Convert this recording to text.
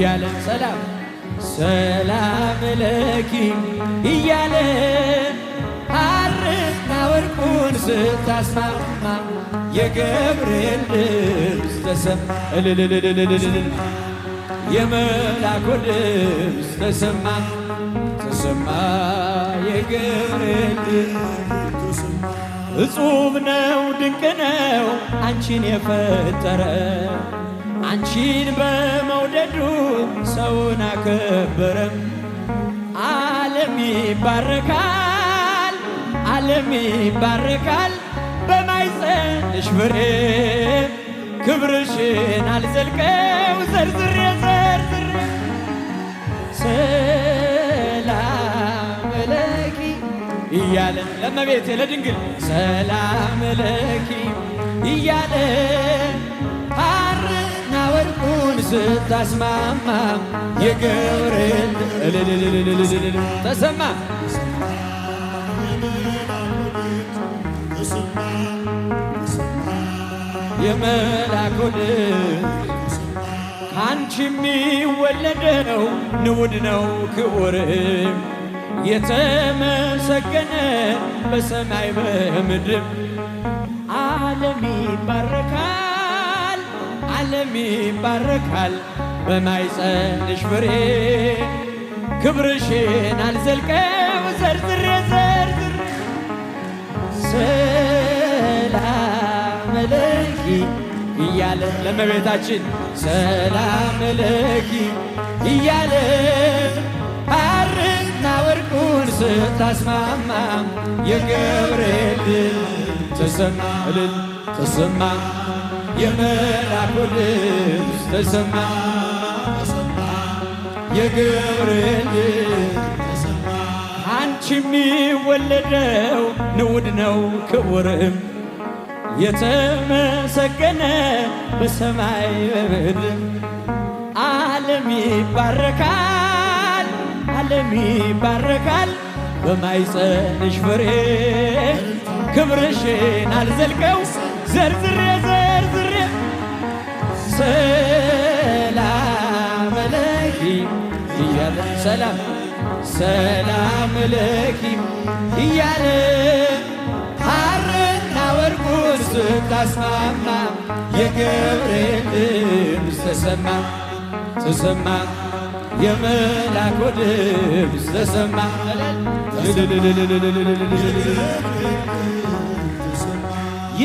እያለ ሰላም ሰላም ለኪ እያለ ሐርና ወርቁን ስታስማማ የገብርኤል ድምፅ ተሰማ የመላኩ ድምፅ ተሰማ ተሰማ የገብርኤል ድምፅ እጹብ ነው ድንቅ ነው አንቺን የፈጠረ አንቺን በመውደዱ ሰውን አከበረ ዓለም ይባረካል ዓለም ይባረካል በማኅፀንሽ ፍሬ ክብርሽን አልዘልቀው ዘርዝሬ ሰላም ለኪ እያለ ለእመቤቴ ለድንግል ሰላም ለኪ እያለ ሐርና ወርቁን ስታስማማ የገብርኤል ተሰማ የመላኩ ድምፅ ከአንቺ የሚወለደው ንዑድ ነው ክቡር የተመሰገነ በሰማይ በምድር ዓለም ይባረካል ዓለም ይባረካል በማኅፀንሽ ፍሬ ክብርሽን አልዘልቀው ዘርዝሬ ሰላም ለኪ እያለ ለእመቤታችን ሰላም ለኪ እያለ ሐርና ወርቁን ስታስማማ የገብርኤል ድምፅ ተሰማ እልል ተሰማ የመላኩ ድምፅ ተሰማ የገብርኤል ድምፅ አንቺ የሚወለደው ንዑድ ነው ክቡርም የተመሰገነ በሰማይ በምድር ዓለም ይባረካል ዓለም ይባረካል በማኅፀንሽ ፍሬ ክብርሽን አልዘልቀው ዘርዝሬ ሰላም ለኪ እያለ ሰላም ሰላም ለኪ እያለ ሐርና ወርቁን ስታስማማ የገብርኤል ድምፅ ተሰማ ተሰማ የመላኩ ድምፅ ተሰማ